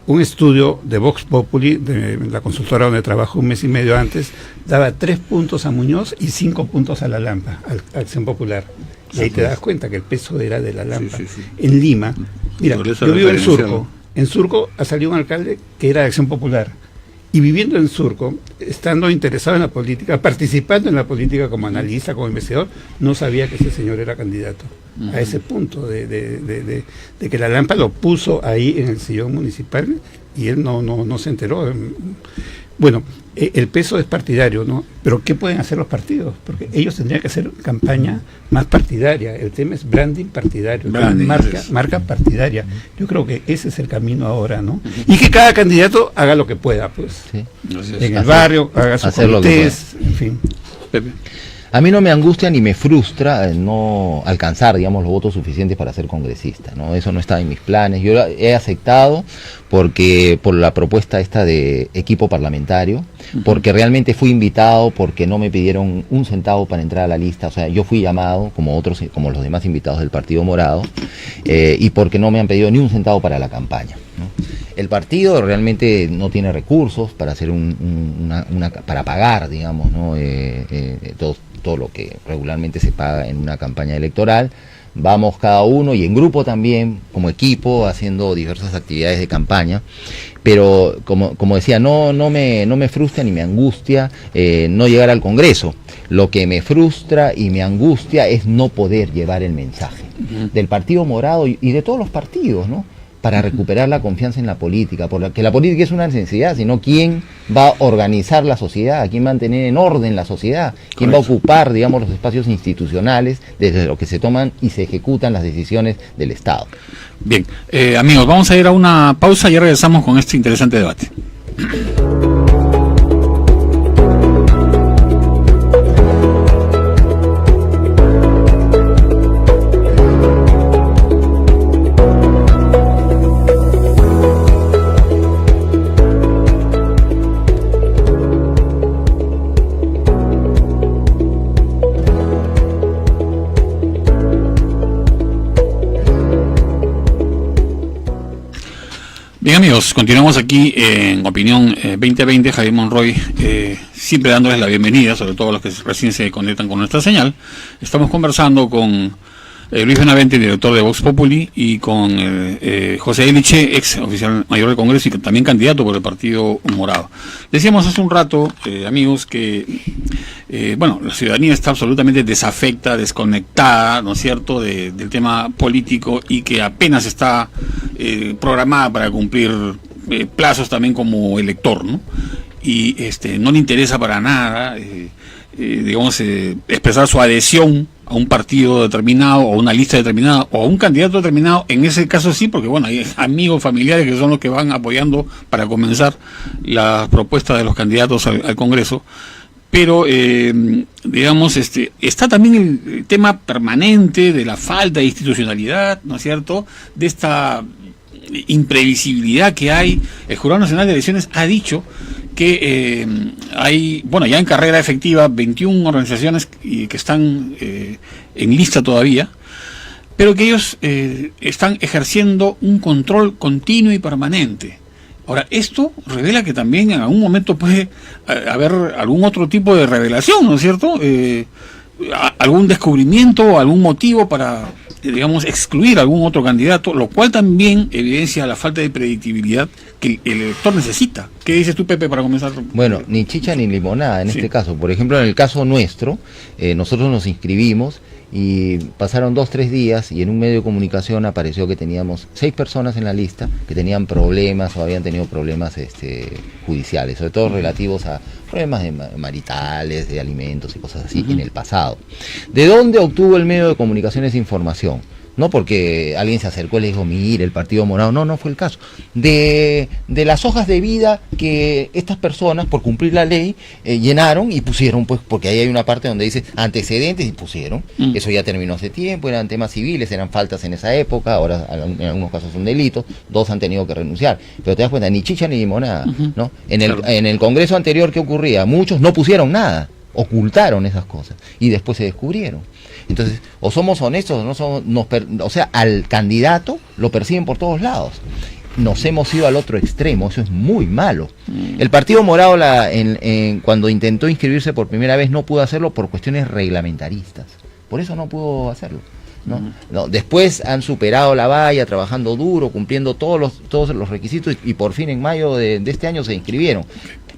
Un estudio de Vox Populi, de la consultora donde trabajo un mes y medio antes, daba 3 puntos a Muñoz y 5 puntos a la Lampa, a Acción Popular. Y ahí te das cuenta que el peso era de la Lampa. Sí. En Lima, mira, yo vivo en Surco. En Surco ha salido un alcalde que era de Acción Popular. Y viviendo en Surco, estando interesado en la política, participando en la política como analista, como investigador, no sabía que ese señor era candidato. A ese punto de que la Lampa lo puso ahí en el sillón municipal y él no se enteró. Bueno, el peso es partidario, ¿no? Pero ¿qué pueden hacer los partidos? Porque ellos tendrían que hacer campaña más partidaria. El tema es branding partidario, marca partidaria. Yo creo que ese es el camino ahora, ¿no? Y que cada candidato haga lo que pueda, pues. Sí. En el barrio, haga sus comités, en fin. Pepe. A mí no me angustia ni me frustra no alcanzar, digamos, los votos suficientes para ser congresista, ¿no? Eso no está en mis planes. Yo he aceptado por la propuesta esta de equipo parlamentario, porque realmente fui invitado, porque no me pidieron un centavo para entrar a la lista. O sea, yo fui llamado, como como los demás invitados del Partido Morado, y porque no me han pedido ni un centavo para la campaña, ¿no? El partido realmente no tiene recursos para hacer para pagar, digamos, ¿no? Todo lo que regularmente se paga en una campaña electoral. Vamos cada uno y en grupo también, como equipo, haciendo diversas actividades de campaña, pero como decía, no me frustra ni me angustia no llegar al Congreso. Lo que me frustra y me angustia es no poder llevar el mensaje del Partido Morado y de todos los partidos, ¿no? Para recuperar la confianza en la política, porque la política es una necesidad, sino quién va a organizar la sociedad, quién va a mantener en orden la sociedad, quién va a ocupar, digamos, los espacios institucionales desde los que se toman y se ejecutan las decisiones del Estado. Bien, amigos, vamos a ir a una pausa y regresamos con este interesante debate. Bien, amigos, continuamos aquí en Opinión 2020, Javier Monroy, siempre dándoles la bienvenida, sobre todo a los que recién se conectan con nuestra señal. Estamos conversando con Luis Benavente, director de Vox Populi, y con José Eliche, ex oficial mayor del Congreso y también candidato por el Partido Morado. Decíamos hace un rato, amigos, que la ciudadanía está absolutamente desafecta, desconectada, ¿no es cierto?, del tema político, y que apenas está programada para cumplir plazos también como elector, ¿no? Y no le interesa para nada, expresar su adhesión a un partido determinado, o a una lista determinada, o a un candidato determinado. En ese caso sí, porque hay amigos, familiares que son los que van apoyando para comenzar las propuestas de los candidatos al Congreso. Pero, está también el tema permanente de la falta de institucionalidad, ¿no es cierto?, de esta imprevisibilidad que hay. El Jurado Nacional de Elecciones ha dicho que hay, ya en carrera efectiva, 21 organizaciones que están en lista todavía, pero que ellos están ejerciendo un control continuo y permanente. Ahora, esto revela que también en algún momento puede haber algún otro tipo de revelación, ¿no es cierto? Algún descubrimiento, algún motivo para, excluir a algún otro candidato, lo cual también evidencia la falta de predictibilidad que el elector necesita. ¿Qué dices tú, Pepe, para comenzar? Bueno, ni chicha ni limonada en este caso. Por ejemplo, en el caso nuestro, nosotros nos inscribimos y pasaron 2-3 días y en un medio de comunicación apareció que teníamos 6 personas en la lista que tenían problemas o habían tenido problemas judiciales, sobre todo relativos a problemas maritales, de alimentos y cosas así en el pasado. ¿De dónde obtuvo el medio de comunicación esa información? No porque alguien se acercó y le dijo, mire, el Partido Morado, no fue el caso. De las hojas de vida que estas personas, por cumplir la ley, llenaron y pusieron, pues, porque ahí hay una parte donde dice antecedentes y pusieron. Eso ya terminó hace tiempo, eran temas civiles, eran faltas en esa época, ahora en algunos casos son delitos, 2 han tenido que renunciar. Pero te das cuenta, ni chicha ni limonada, ¿no? En el Congreso anterior, ¿qué ocurría? Muchos no pusieron nada, ocultaron esas cosas y después se descubrieron. Entonces, o somos honestos o no somos, o sea, al candidato lo persiguen por todos lados. Nos hemos ido al otro extremo, eso es muy malo. El Partido Morado cuando intentó inscribirse por primera vez no pudo hacerlo por cuestiones reglamentaristas. Por eso no pudo hacerlo. No, después han superado la valla, trabajando duro, cumpliendo todos los requisitos y por fin en mayo de este año se inscribieron.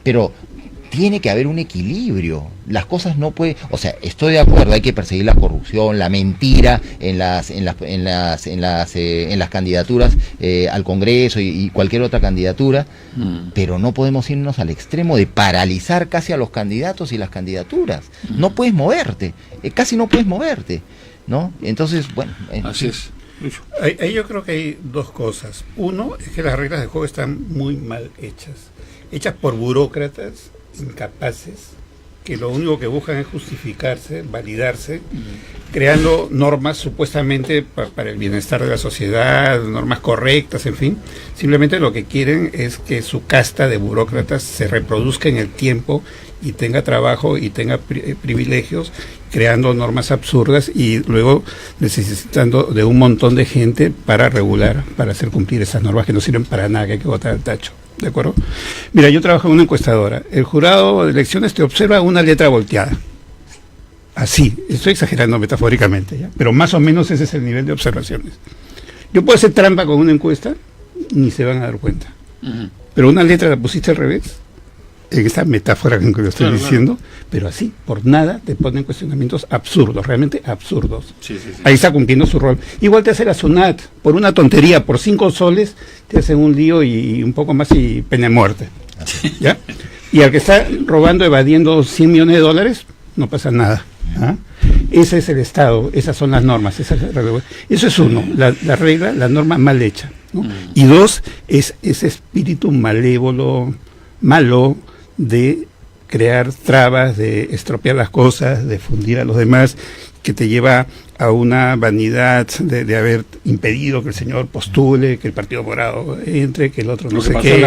Pero tiene que haber un equilibrio. Las cosas no pueden, o sea, estoy de acuerdo, hay que perseguir la corrupción, la mentira en las candidaturas al Congreso y cualquier otra candidatura, pero no podemos irnos al extremo de paralizar casi a los candidatos y las candidaturas. No puedes moverte, casi no puedes moverte, ¿no? Entonces, bueno, así es. Ahí yo creo que hay 2 cosas. Uno es que las reglas de juego están muy mal hechas por burócratas incapaces que lo único que buscan es justificarse, validarse, creando normas supuestamente para el bienestar de la sociedad, normas correctas, en fin. Simplemente lo que quieren es que su casta de burócratas se reproduzca en el tiempo y tenga trabajo y tenga privilegios, creando normas absurdas y luego necesitando de un montón de gente para regular, para hacer cumplir esas normas que no sirven para nada, que hay que botar al tacho. ¿De acuerdo? Mira, yo trabajo en una encuestadora. El jurado de elecciones te observa una letra volteada. Así, estoy exagerando metafóricamente, ¿ya? Pero más o menos ese es el nivel de observaciones. Yo puedo hacer trampa con una encuesta, ni se van a dar cuenta. Pero una letra la pusiste al revés, en esta metáfora que lo estoy diciendo, pero así, por nada, te ponen cuestionamientos absurdos, realmente absurdos. Sí. Ahí está cumpliendo su rol. Igual te hace la SUNAT, por una tontería, por 5 soles, te hacen un lío y un poco más y pena de muerte. ¿Ya? Y al que está robando, evadiendo $100 millones, no pasa nada. ¿Ah? Ese es el Estado, esas son las normas. Eso es uno, la regla, la norma mal hecha, ¿no? Y dos, es ese espíritu malévolo, malo, de crear trabas, de estropear las cosas, de fundir a los demás, que te lleva a una vanidad de haber impedido que el señor postule, que el Partido Morado entre, que el otro no sé qué,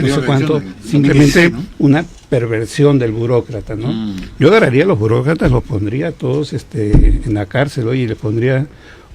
no sé cuánto, simplemente una perversión del burócrata, ¿no? Yo agarraría a los burócratas, los pondría todos en la cárcel, oye, y les pondría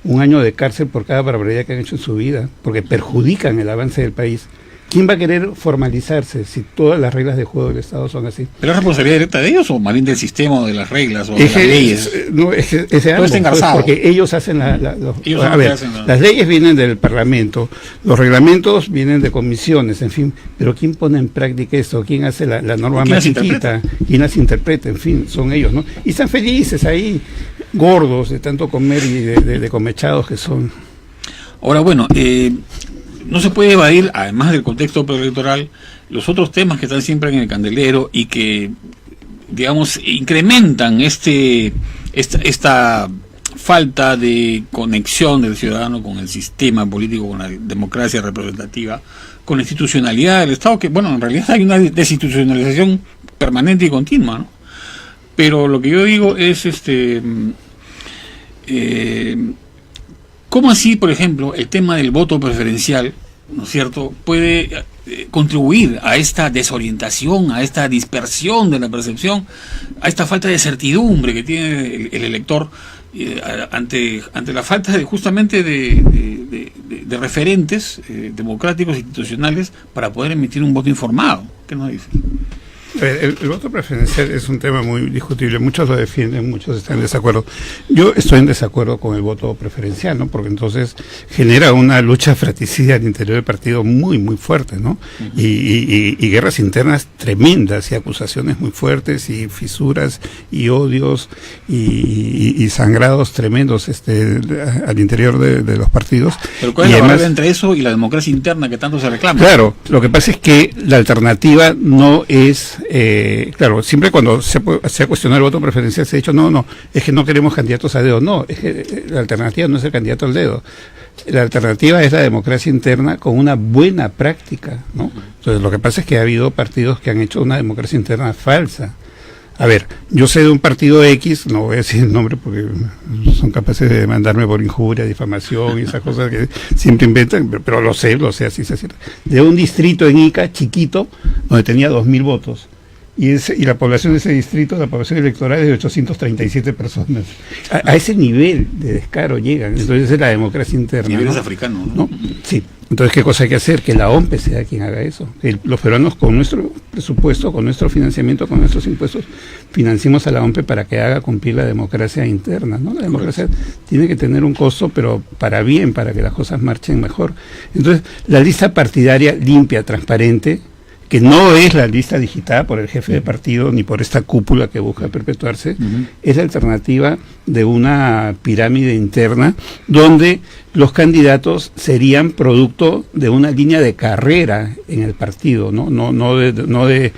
1 año de cárcel por cada barbaridad que han hecho en su vida, porque perjudican el avance del país. ¿Quién va a querer formalizarse si todas las reglas de juego del Estado son así? ¿Pero es responsabilidad directa de ellos o más bien del sistema o de las reglas o de las leyes? No, ese algo, está engarzado. Porque ellos hacen las leyes vienen del Parlamento, los reglamentos vienen de comisiones, en fin, pero ¿quién pone en práctica esto? ¿Quién hace la norma más chiquita? ¿Quién las interpreta? En fin, son ellos, ¿no? Y están felices ahí, gordos de tanto comer y de comechados que son. Ahora, bueno, no se puede evadir, además del contexto preelectoral, los otros temas que están siempre en el candelero y que, digamos, incrementan esta falta de conexión del ciudadano con el sistema político, con la democracia representativa, con la institucionalidad del Estado, que, bueno, en realidad hay una desinstitucionalización permanente y continua, ¿no? Pero lo que yo digo es, ¿cómo así, por ejemplo, el tema del voto preferencial, ¿no es cierto?, puede contribuir a esta desorientación, a esta dispersión de la percepción, a esta falta de certidumbre que tiene el elector ante la falta justamente de referentes democráticos e institucionales para poder emitir un voto informado? ¿Qué nos dice? El voto preferencial es un tema muy discutible, muchos lo defienden, muchos están en desacuerdo. Yo estoy en desacuerdo con el voto preferencial, ¿no? Porque entonces genera una lucha fratricida al interior del partido muy, muy fuerte, ¿no? Y guerras internas tremendas y acusaciones muy fuertes y fisuras y odios y sangrados tremendos al interior de los partidos. Pero ¿cuál es la barrera entre eso y la democracia interna que tanto se reclama? Claro, lo que pasa es que la alternativa no es... claro, siempre cuando se ha cuestionado el voto preferencial se ha dicho, no, es que no queremos candidatos a dedo. No, es que la alternativa no es el candidato al dedo. La alternativa es la democracia interna con una buena práctica, ¿no? Entonces, lo que pasa es que ha habido partidos que han hecho una democracia interna falsa. A ver, yo sé de un partido X, no voy a decir el nombre porque son capaces de demandarme por injuria, difamación y esas cosas que siempre inventan, pero lo sé, así se cierto. De un distrito en Ica, chiquito, donde tenía 2.000 votos. Y la población de ese distrito, la población electoral es de 837 personas. A ese nivel de descaro llegan. Entonces es la democracia interna. Niveles africanos, ¿no? Sí. Entonces, ¿qué cosa hay que hacer? Que la OMPE sea quien haga eso. Los peruanos, con nuestro presupuesto, con nuestro financiamiento, con nuestros impuestos, financiamos a la OMPE para que haga cumplir la democracia interna, ¿no? La democracia tiene que tener un costo, pero para bien, para que las cosas marchen mejor. Entonces, la lista partidaria limpia, transparente, que no es la lista digitada por el jefe de partido ni por esta cúpula que busca perpetuarse, es la alternativa de una pirámide interna donde los candidatos serían producto de una línea de carrera en el partido, no de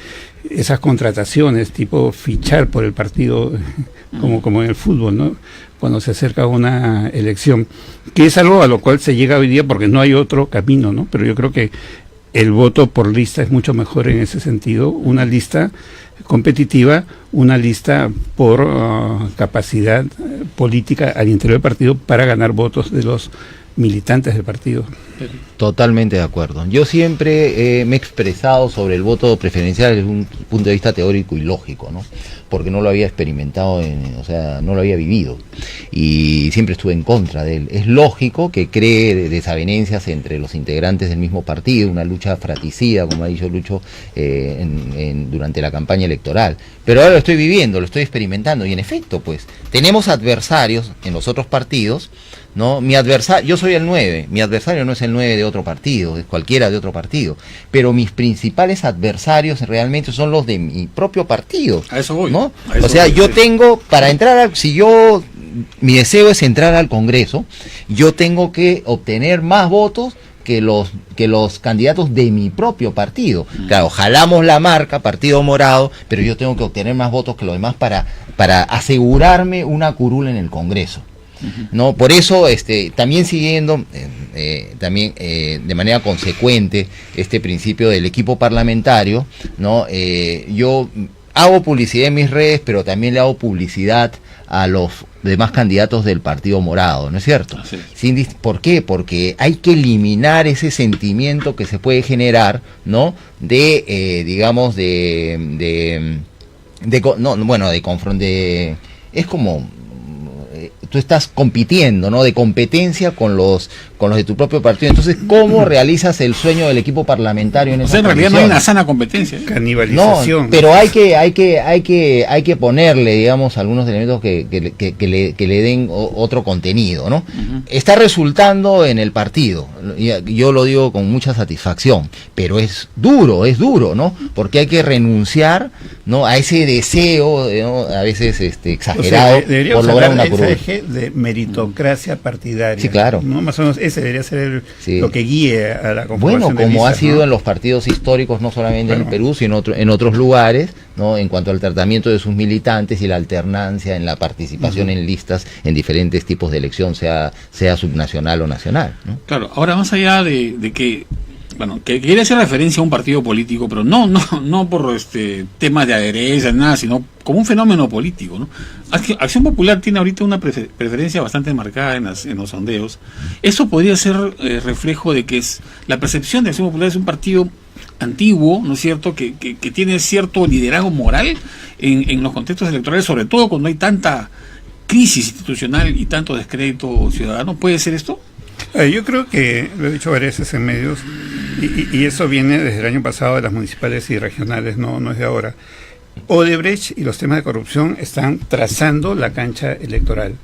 esas contrataciones tipo fichar por el partido como en el fútbol, ¿no? Cuando se acerca una elección, que es algo a lo cual se llega hoy día porque no hay otro camino, ¿no? Pero yo creo que el voto por lista es mucho mejor en ese sentido, una lista competitiva, una lista por capacidad política al interior del partido para ganar votos de los militantes del partido. Totalmente de acuerdo. Yo siempre me he expresado sobre el voto preferencial desde un punto de vista teórico y lógico, ¿no? Porque no lo había experimentado, o sea, no lo había vivido y siempre estuve en contra de él. Es lógico que cree desavenencias entre los integrantes del mismo partido, una lucha fratricida, como ha dicho Lucho, durante la campaña electoral. Pero ahora lo estoy viviendo, lo estoy experimentando y en efecto, pues, tenemos adversarios en los otros partidos, ¿no? Yo soy el 9, mi adversario no es el 9 de otro partido, es cualquiera de otro partido, pero mis principales adversarios realmente son los de mi propio partido. A eso voy. ¿No? Eso o sea, voy, yo sí. tengo, para entrar, mi deseo es entrar al Congreso, yo tengo que obtener más votos que los candidatos de mi propio partido. Claro, jalamos la marca Partido Morado, pero yo tengo que obtener más votos que los demás para asegurarme una curul en el Congreso. No, por eso también siguiendo de manera consecuente este principio del equipo parlamentario, ¿no? Yo hago publicidad en mis redes, pero también le hago publicidad a los demás candidatos del Partido Morado, ¿no es cierto? ¿Por qué? Porque hay que eliminar ese sentimiento que se puede generar, ¿no? Es como tú estás compitiendo, ¿no? De competencia con los de tu propio partido. Entonces, ¿cómo realizas el sueño del equipo parlamentario en esa en realidad no hay una sana competencia. Canibalización. No, pero hay que ponerle, digamos, algunos elementos que le den otro contenido, ¿no? Está resultando en el partido. Yo lo digo con mucha satisfacción, pero es duro, ¿no? Porque hay que renunciar, ¿no? A ese deseo, ¿no? A veces exagerado, por lograr una curul. De meritocracia partidaria. Sí, claro. ¿No? Más o menos ese debería ser lo que guíe a la conformación Bueno, como de listas, ha sido, ¿no? en los partidos históricos, no solamente en el Perú, sino en otros lugares, ¿no? En cuanto al tratamiento de sus militantes y la alternancia en la participación en listas en diferentes tipos de elección, sea subnacional o nacional, ¿no? Claro, ahora más allá de que, bueno, que quiere hacer referencia a un partido político, pero no por temas de adherencia, nada, sino como un fenómeno político, ¿no? Acción Popular tiene ahorita una preferencia bastante marcada en los sondeos. Eso podría ser reflejo de que la percepción de Acción Popular es un partido antiguo, ¿no es cierto?, que tiene cierto liderazgo moral en los contextos electorales, sobre todo cuando hay tanta crisis institucional y tanto descrédito ciudadano. ¿Puede ser esto? Yo creo que, lo he dicho varias veces en medios, y eso viene desde el año pasado de las municipales y regionales, no es de ahora. Odebrecht y los temas de corrupción están trazando la cancha electoral.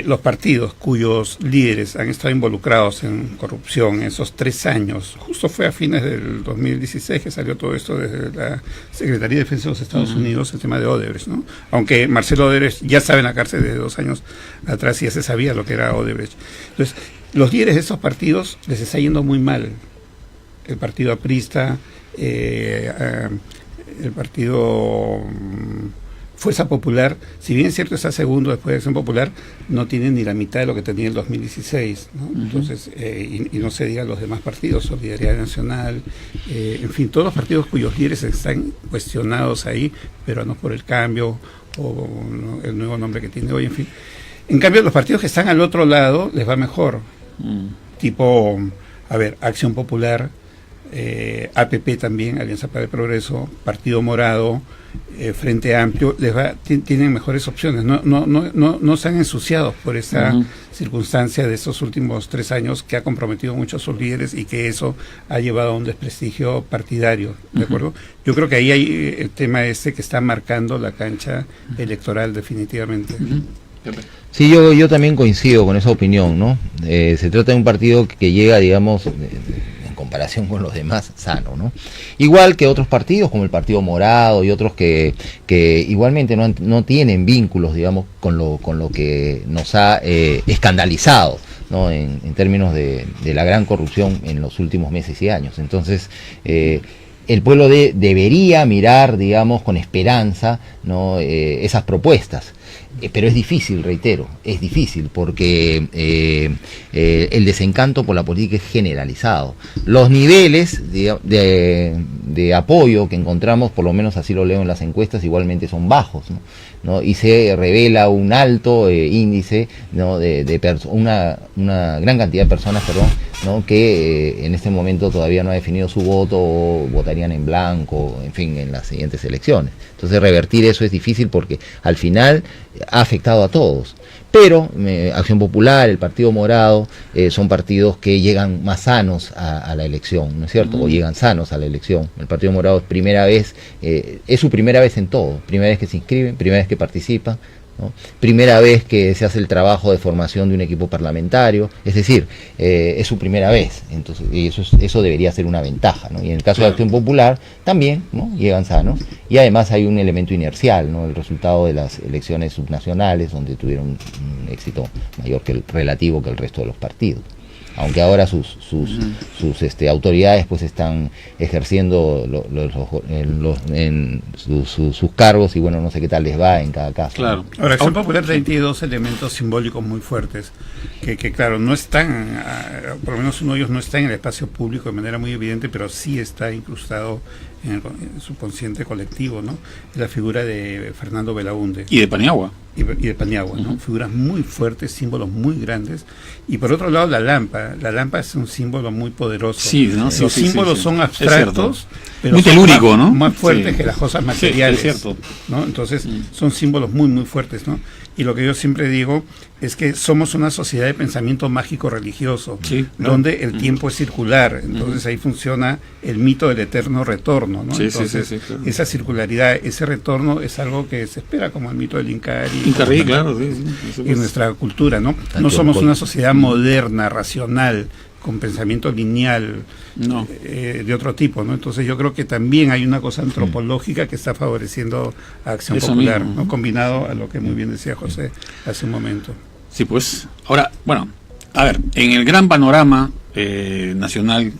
Los partidos cuyos líderes han estado involucrados en corrupción en esos 3 años, justo fue a fines del 2016 que salió todo esto desde la Secretaría de Defensa de los Estados Unidos, el tema de Odebrecht, ¿no? Aunque Marcelo Odebrecht ya estaba en la cárcel desde 2 años atrás y ya se sabía lo que era Odebrecht. Entonces, los líderes de esos partidos les está yendo muy mal. El partido aprista, el partido Fuerza Popular, si bien es cierto está segundo después de Acción Popular, no tiene ni la mitad de lo que tenía en el 2016, ¿no? Entonces, y no se diga los demás partidos, Solidaridad Nacional, en fin, todos los partidos cuyos líderes están cuestionados ahí, pero no por el cambio o ¿no? el nuevo nombre que tiene hoy, en fin. En cambio, los partidos que están al otro lado les va mejor, tipo, Acción Popular, APP también, Alianza para el Progreso, Partido Morado, Frente Amplio, tienen mejores opciones, no se han ensuciado por esa circunstancia de estos últimos 3 años que ha comprometido mucho a sus líderes y que eso ha llevado a un desprestigio partidario, ¿de acuerdo? Yo creo que ahí hay el tema que está marcando la cancha electoral definitivamente. Sí, yo también coincido con esa opinión, ¿no? Se trata de un partido que llega, digamos, en comparación con los demás, sano, ¿no? Igual que otros partidos, como el Partido Morado y otros que igualmente no tienen vínculos, digamos, con lo que nos ha escandalizado, ¿no? En términos de la gran corrupción en los últimos meses y años. Entonces, el pueblo debería mirar, digamos, con esperanza, ¿no? Esas propuestas. Pero es difícil, reitero, es difícil porque el desencanto por la política es generalizado. Los niveles de apoyo que encontramos, por lo menos así lo leo en las encuestas, igualmente son bajos, ¿no? Y se revela un alto índice, ¿no? una gran cantidad de personas, ¿no? Que en este momento todavía no ha definido su voto o votarían en blanco, en fin, en las siguientes elecciones. Entonces revertir eso es difícil porque al final ha afectado a todos. Pero Acción Popular, el Partido Morado, son partidos que llegan más sanos a la elección, ¿no es cierto? O llegan sanos a la elección. El Partido Morado es primera vez, es su primera vez en todo. Primera vez que se inscriben, primera vez que participan, ¿no? Primera vez que se hace el trabajo de formación de un equipo parlamentario, es decir, es su primera vez, entonces, y eso debería ser una ventaja, ¿no? Y en el caso de Acción Popular también, ¿no? Llegan sanos, y además hay un elemento inercial, ¿no? El resultado de las elecciones subnacionales, donde tuvieron un éxito mayor que el relativo que el resto de los partidos. Aunque ahora sus autoridades pues están ejerciendo sus cargos y bueno, no sé qué tal les va en cada caso. Claro. Ahora, Acción Popular tiene dos elementos simbólicos muy fuertes, que claro, no están, por lo menos uno de ellos no está en el espacio público de manera muy evidente, pero sí está incrustado en el subconsciente colectivo, ¿no? La figura de Fernando Belaúnde. Y de Paniagua. Y de Paniagua, ¿no? Figuras muy fuertes, símbolos muy grandes. Y por otro lado, la Lampa. La Lampa es un símbolo muy poderoso. Sí, ¿no? Los símbolos son abstractos, pero muy telúrico, ¿no? Más fuertes que las cosas materiales. Sí, es cierto. ¿No? Entonces, son símbolos muy, muy fuertes, ¿no? Y lo que yo siempre digo es que somos una sociedad de pensamiento mágico-religioso, donde el tiempo es circular. Entonces, ahí funciona el mito del eterno retorno, ¿no? Entonces, claro. Esa circularidad, ese retorno es algo que se espera como el mito del Incarí. Incarí, claro, en nuestra cultura, ¿no? No somos una sociedad moderna, racional, con pensamiento lineal, de otro tipo, ¿no? Entonces yo creo que también hay una cosa antropológica que está favoreciendo a Acción Popular, ¿no? Combinado a lo que muy bien decía José hace un momento. Sí, pues. Ahora, bueno, a ver, en el gran panorama nacional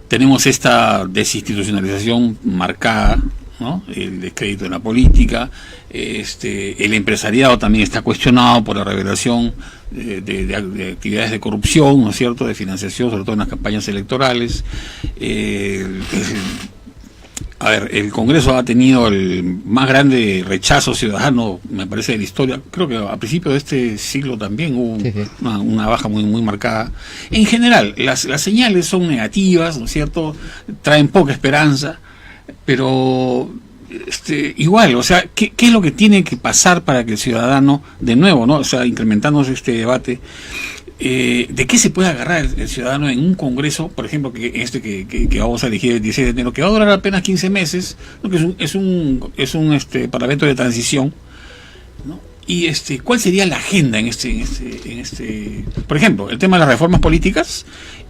tenemos esta desinstitucionalización marcada, ¿no? El descrédito de la política, el empresariado también está cuestionado por la revelación de actividades de corrupción, ¿no es cierto?, de financiación, sobre todo en las campañas electorales. A ver, el Congreso ha tenido el más grande rechazo ciudadano, me parece, de la historia. Creo que a principios de este siglo también hubo una baja muy, muy marcada. En general, las señales son negativas, ¿no es cierto?, traen poca esperanza. Pero igual, o sea, ¿qué es lo que tiene que pasar para que el ciudadano, de nuevo, ¿no? O sea, incrementándose este debate, de qué se puede agarrar el ciudadano en un congreso, por ejemplo, que vamos a elegir el 16 de enero, que va a durar apenas 15 meses, ¿no? Que es un parlamento de transición, ¿no? Y ¿cuál sería la agenda en por ejemplo, el tema de las reformas políticas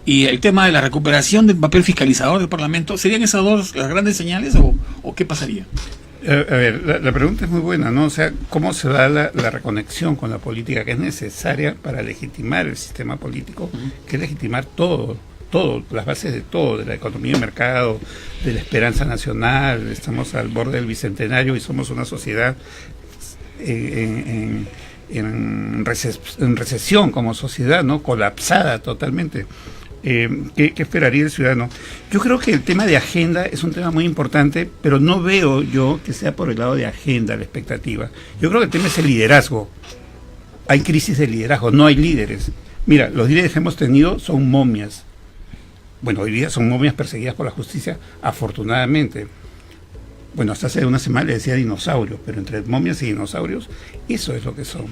y el tema de la recuperación del papel fiscalizador del Parlamento? ¿Serían esas dos las grandes señales o qué pasaría? A ver, la pregunta es muy buena, ¿no? O sea, ¿cómo se da la reconexión con la política que es necesaria para legitimar el sistema político, que es legitimar todo, las bases de todo, de la economía de mercado, de la esperanza nacional? Estamos al borde del bicentenario y somos una sociedad en recesión como sociedad, ¿no? Colapsada totalmente. ¿Qué esperaría el ciudadano? Yo creo que el tema de agenda es un tema muy importante, pero no veo yo que sea por el lado de agenda la expectativa. Yo creo que el tema es el liderazgo. Hay crisis de liderazgo, no hay líderes. Mira, los líderes que hemos tenido son momias. Bueno, hoy día son momias perseguidas por la justicia, afortunadamente. Bueno, hasta hace una semana le decía dinosaurios, pero entre momias y dinosaurios, eso es lo que son.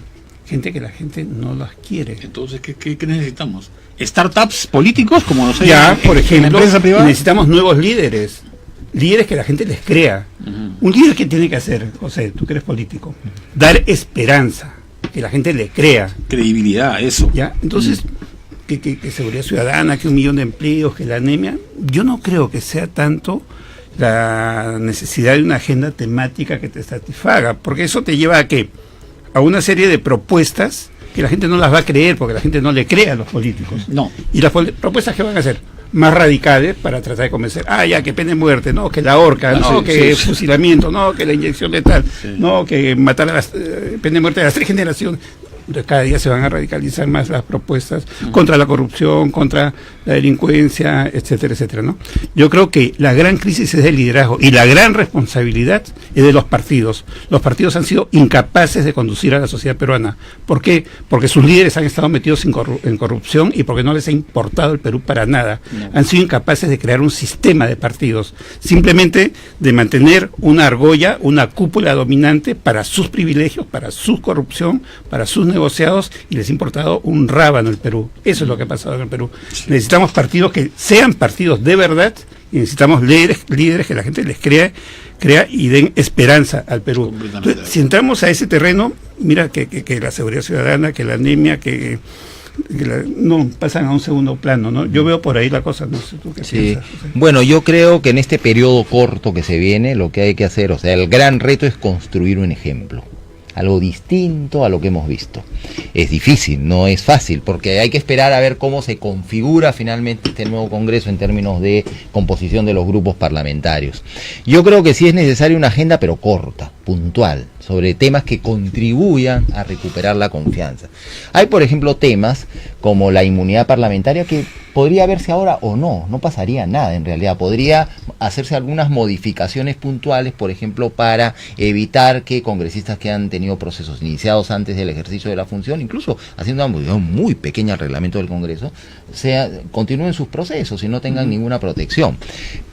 Gente que la gente no las quiere. Entonces, ¿qué necesitamos? ¿Startups políticos como los hay por ejemplo, en la empresa privada? Necesitamos nuevos líderes que la gente les crea. Un líder, ¿qué tiene que hacer, José? Tú que eres político. Dar esperanza, que la gente le crea. Credibilidad, eso. ¿Ya? Entonces, que seguridad ciudadana, que 1 millón de empleos, que la anemia, yo no creo que sea tanto la necesidad de una agenda temática que te satisfaga, porque eso te lleva a ¿qué? A una serie de propuestas que la gente no las va a creer, porque la gente no le cree a los políticos. No. ¿Y las propuestas qué van a hacer? más radicales para tratar de convencer, ya que pena de muerte, no, que la horca, no, que fusilamiento, no, que la inyección letal, no, que matar a las pena de muerte de las 3 generaciones. Entonces cada día se van a radicalizar más las propuestas contra la corrupción, contra la delincuencia, etcétera, etcétera, ¿no? Yo creo que la gran crisis es del liderazgo y la gran responsabilidad es de los partidos. Los partidos han sido incapaces de conducir a la sociedad peruana. ¿Por qué? Porque sus líderes han estado metidos en corrupción y porque no les ha importado el Perú para nada. Han sido incapaces de crear un sistema de partidos, simplemente de mantener una argolla, una cúpula dominante para sus privilegios, para su corrupción, para sus negociados, y les ha importado un rábano el Perú. Eso es lo que ha pasado en el Perú. Necesitamos partidos que sean partidos de verdad y necesitamos líderes que la gente les crea y den esperanza al Perú. Entonces, si entramos a ese terreno, mira que la seguridad ciudadana, que la anemia, no pasan a un segundo plano, ¿no? Yo veo por ahí la cosa, no sé tú qué piensas. Bueno, yo creo que en este periodo corto que se viene, lo que hay que hacer, o sea, el gran reto es construir un ejemplo. Algo distinto a lo que hemos visto. Es difícil, no es fácil, porque hay que esperar a ver cómo se configura finalmente este nuevo Congreso en términos de composición de los grupos parlamentarios. Yo creo que sí es necesaria una agenda, pero corta, puntual, sobre temas que contribuyan a recuperar la confianza. Hay, por ejemplo, temas como la inmunidad parlamentaria que podría verse ahora o no pasaría nada en realidad. Podría hacerse algunas modificaciones puntuales, por ejemplo, para evitar que congresistas que han tenido procesos iniciados antes del ejercicio de la función, incluso haciendo una modificación muy pequeña al reglamento del Congreso, continúen sus procesos y no tengan ninguna protección.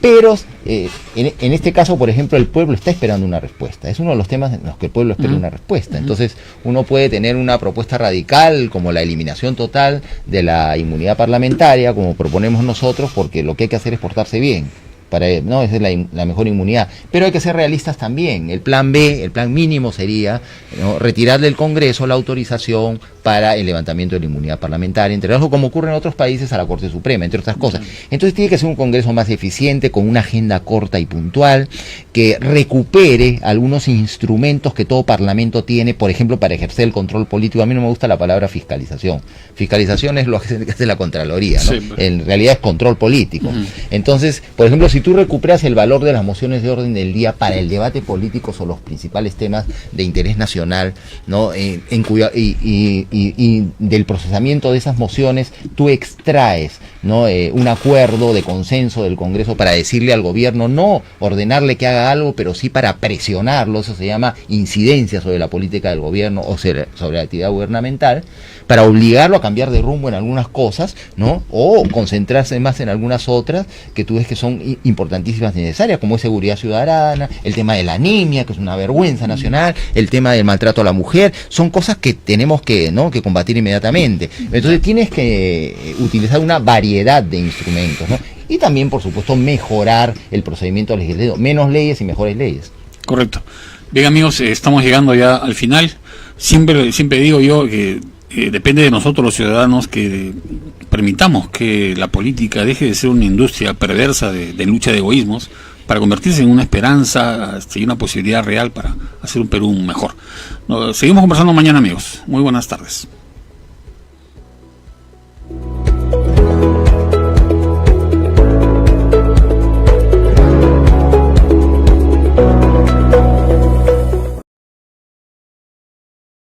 Pero en este caso, por ejemplo, el pueblo está esperando una respuesta. Es uno de los temas en los que el pueblo espera una respuesta. Entonces, uno puede tener una propuesta radical como la eliminación total de la inmunidad parlamentaria, como proponemos nosotros, porque lo que hay que hacer es portarse bien. Esa es la mejor inmunidad. Pero hay que ser realistas también. El plan B, el plan mínimo sería, ¿no?, retirar del Congreso la autorización para el levantamiento de la inmunidad parlamentaria, entre otros, como ocurre en otros países, a la Corte Suprema, entre otras cosas. Entonces tiene que ser un Congreso más eficiente, con una agenda corta y puntual, que recupere algunos instrumentos que todo parlamento tiene, por ejemplo, para ejercer el control político. A mí no me gusta la palabra fiscalización. Fiscalización es lo que hace la Contraloría, ¿no? En realidad es control político. Entonces, por ejemplo, si tú recuperas el valor de las mociones de orden del día para el debate político sobre los principales temas de interés nacional, ¿no?, y del procesamiento de esas mociones, tú extraes, ¿no?, un acuerdo de consenso del Congreso para decirle al gobierno, no ordenarle que haga algo, pero sí para presionarlo. Eso se llama incidencia sobre la política del gobierno o sobre la actividad gubernamental, para obligarlo a cambiar de rumbo en algunas cosas, ¿no?, o concentrarse más en algunas otras que tú ves que son importantísimas y necesarias, como es seguridad ciudadana, el tema de la anemia, que es una vergüenza nacional, el tema del maltrato a la mujer. Son cosas que tenemos que combatir inmediatamente. Entonces tienes que utilizar una variedad de instrumentos, ¿no? Y también, por supuesto, mejorar el procedimiento legislativo, menos leyes y mejores leyes. Correcto. Bien, amigos, estamos llegando ya al final. Siempre digo yo que depende de nosotros los ciudadanos que permitamos que la política deje de ser una industria perversa de lucha de egoísmos, para convertirse en una esperanza y una posibilidad real para hacer un Perú mejor. Seguimos conversando mañana, amigos. Muy buenas tardes.